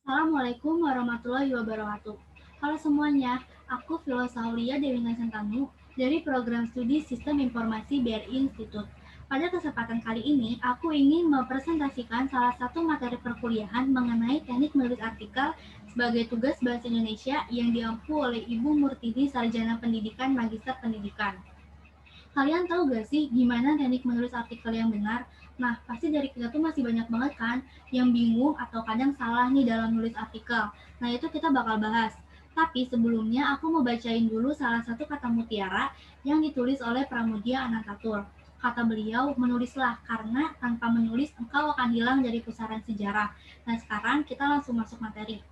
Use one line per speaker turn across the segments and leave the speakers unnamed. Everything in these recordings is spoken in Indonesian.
Assalamualaikum warahmatullahi wabarakatuh. Halo semuanya, aku Filosaulia Dewi Nasantanu dari program studi Sistem Informasi BRI Institute. Pada kesempatan kali ini, aku ingin mempresentasikan salah satu materi perkuliahan mengenai teknik menulis artikel sebagai tugas bahasa Indonesia yang diampu oleh Ibu Murtidi Sarjana Pendidikan Magister Pendidikan. Kalian tahu gak sih gimana teknik menulis artikel yang benar? Nah, pasti dari kita tuh masih banyak banget kan yang bingung atau kadang salah nih dalam nulis artikel. Nah, itu kita bakal bahas. Tapi sebelumnya aku mau bacain dulu salah satu kata mutiara yang ditulis oleh Pramudia Anantatur. Kata beliau, menulislah karena tanpa menulis engkau akan hilang dari pusaran sejarah. Nah, sekarang kita langsung masuk materi.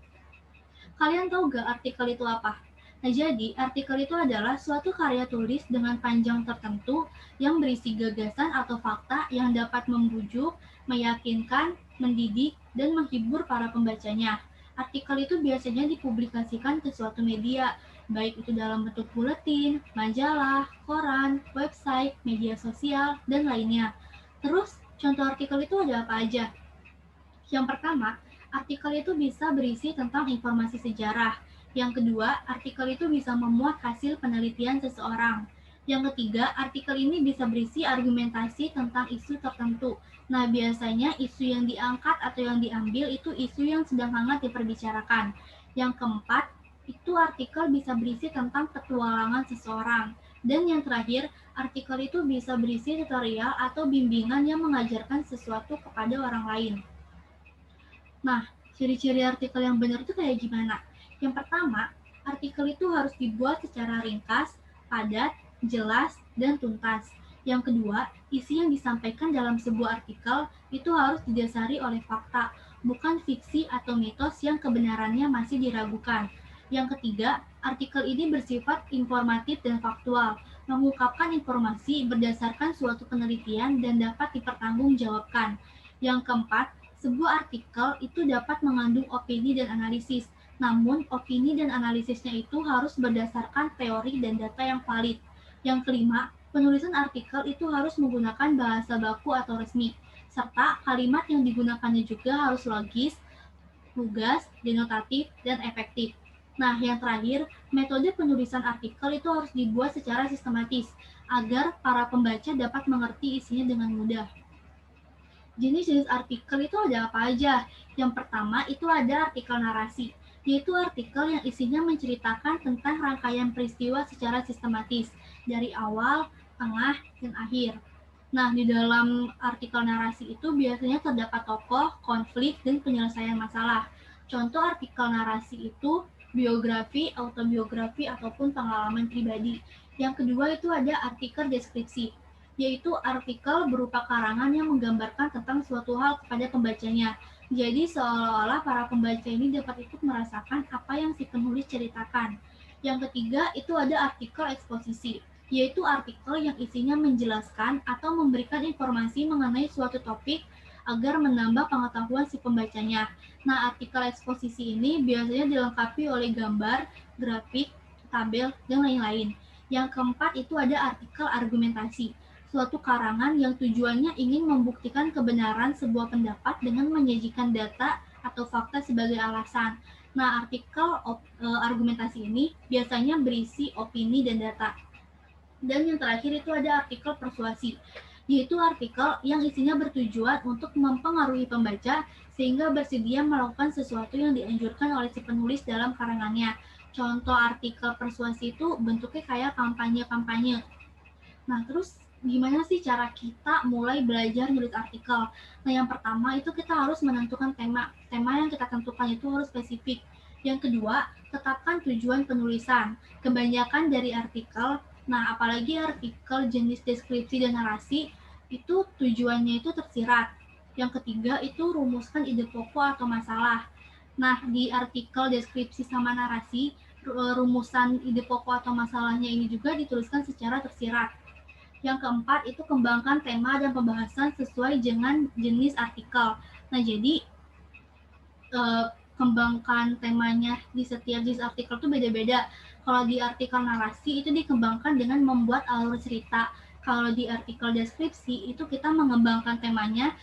Kalian tahu gak artikel itu apa? Nah, jadi artikel itu adalah suatu karya tulis dengan panjang tertentu yang berisi gagasan atau fakta yang dapat membujuk, meyakinkan, mendidik, dan menghibur para pembacanya. Artikel itu biasanya dipublikasikan ke suatu media, baik itu dalam bentuk buletin, majalah, koran, website, media sosial, dan lainnya. Terus, contoh artikel itu ada apa aja? Yang pertama, artikel itu bisa berisi tentang informasi sejarah. Yang kedua, artikel itu bisa memuat hasil penelitian seseorang. Yang ketiga, artikel ini bisa berisi argumentasi tentang isu tertentu. Nah, biasanya isu yang diangkat atau yang diambil itu isu yang sedang hangat diperbicarakan. Yang keempat, itu artikel bisa berisi tentang petualangan seseorang. Dan yang terakhir, artikel itu bisa berisi tutorial atau bimbingan yang mengajarkan sesuatu kepada orang lain. Nah, ciri-ciri artikel yang benar itu kayak gimana? Yang pertama, artikel itu harus dibuat secara ringkas, padat, jelas, dan tuntas. Yang kedua, isi yang disampaikan dalam sebuah artikel itu harus didasari oleh fakta, bukan fiksi atau mitos yang kebenarannya masih diragukan. Yang ketiga, artikel ini bersifat informatif dan faktual, mengungkapkan informasi berdasarkan suatu penelitian dan dapat dipertanggungjawabkan. Yang keempat, sebuah artikel itu dapat mengandung opini dan analisis, namun opini dan analisisnya itu harus berdasarkan teori dan data yang valid. Yang kelima, penulisan artikel itu harus menggunakan bahasa baku atau resmi, serta kalimat yang digunakannya juga harus logis, lugas, denotatif, dan efektif. Nah, yang terakhir, metode penulisan artikel itu harus dibuat secara sistematis, agar para pembaca dapat mengerti isinya dengan mudah. Jenis-jenis artikel itu ada apa aja? Yang pertama itu ada artikel narasi, yaitu artikel yang isinya menceritakan tentang rangkaian peristiwa secara sistematis, dari awal, tengah, dan akhir. Nah, di dalam artikel narasi itu biasanya terdapat tokoh, konflik, dan penyelesaian masalah. Contoh artikel narasi itu biografi, autobiografi, ataupun pengalaman pribadi. Yang kedua itu ada artikel deskripsi, yaitu artikel berupa karangan yang menggambarkan tentang suatu hal kepada pembacanya. Jadi seolah-olah para pembaca ini dapat ikut merasakan apa yang si penulis ceritakan. Yang ketiga itu ada artikel eksposisi, yaitu artikel yang isinya menjelaskan atau memberikan informasi mengenai suatu topik agar menambah pengetahuan si pembacanya. Nah, artikel eksposisi ini biasanya dilengkapi oleh gambar, grafik, tabel, dan lain-lain. Yang keempat itu ada artikel argumentasi, suatu karangan yang tujuannya ingin membuktikan kebenaran sebuah pendapat dengan menyajikan data atau fakta sebagai alasan. Nah, artikel argumentasi ini biasanya berisi opini dan data. Dan yang terakhir itu ada artikel persuasi, yaitu artikel yang isinya bertujuan untuk mempengaruhi pembaca sehingga bersedia melakukan sesuatu yang dianjurkan oleh si penulis dalam karangannya. Contoh artikel persuasi itu bentuknya kayak kampanye-kampanye. Nah, terus gimana sih cara kita mulai belajar nulis artikel? Nah, yang pertama itu kita harus menentukan tema. Tema yang kita tentukan itu harus spesifik. Yang kedua, tetapkan tujuan penulisan. Kebanyakan dari artikel, nah apalagi artikel jenis deskripsi dan narasi, itu tujuannya itu tersirat. Yang ketiga itu rumuskan ide pokok atau masalah. Nah, di artikel deskripsi sama narasi, rumusan ide pokok atau masalahnya ini juga dituliskan secara tersirat. Yang keempat itu kembangkan tema dan pembahasan sesuai dengan jenis artikel. Nah, jadi kembangkan temanya di setiap jenis artikel itu beda-beda. Kalau di artikel narasi itu dikembangkan dengan membuat alur cerita. Kalau di artikel deskripsi itu kita mengembangkan temanya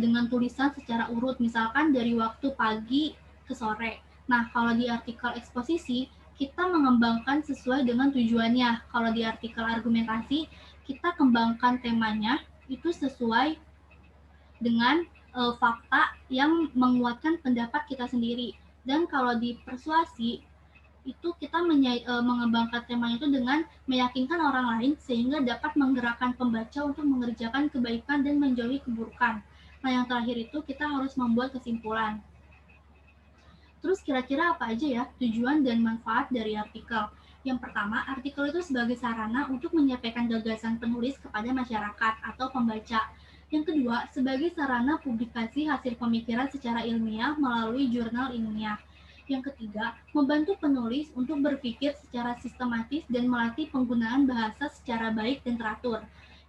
dengan tulisan secara urut. Misalkan dari waktu pagi ke sore. Nah, kalau di artikel eksposisi, kita mengembangkan sesuai dengan tujuannya. Kalau di artikel argumentasi, kita kembangkan temanya itu sesuai dengan fakta yang menguatkan pendapat kita sendiri. Dan kalau di persuasi, itu kita mengembangkan tema itu dengan meyakinkan orang lain sehingga dapat menggerakkan pembaca untuk mengerjakan kebaikan dan menjauhi keburukan. Nah, yang terakhir itu kita harus membuat kesimpulan. Terus kira-kira apa aja ya tujuan dan manfaat dari artikel? Yang pertama, artikel itu sebagai sarana untuk menyampaikan gagasan penulis kepada masyarakat atau pembaca. Yang kedua, sebagai sarana publikasi hasil pemikiran secara ilmiah melalui jurnal ilmiah. Yang ketiga, membantu penulis untuk berpikir secara sistematis dan melatih penggunaan bahasa secara baik dan teratur.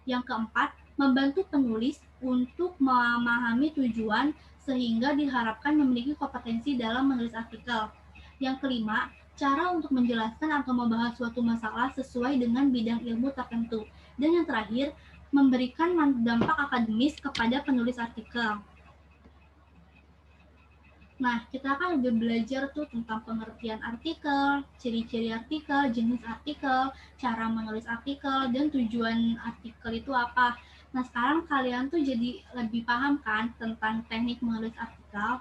Yang keempat, membantu penulis untuk memahami tujuan sehingga diharapkan memiliki kompetensi dalam menulis artikel. Yang kelima, cara untuk menjelaskan atau membahas suatu masalah sesuai dengan bidang ilmu tertentu. Dan yang terakhir, memberikan dampak akademis kepada penulis artikel. Nah, kita kan udah belajar tuh tentang pengertian artikel, ciri-ciri artikel, jenis artikel, cara menulis artikel, dan tujuan artikel itu apa. Nah, sekarang kalian tuh jadi lebih paham kan tentang teknik menulis artikel.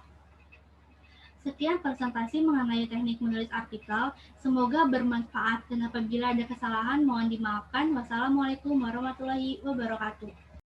Sekian presentasi mengenai teknik menulis artikel. Semoga bermanfaat dan apabila ada kesalahan mohon dimaafkan. Wassalamualaikum warahmatullahi wabarakatuh.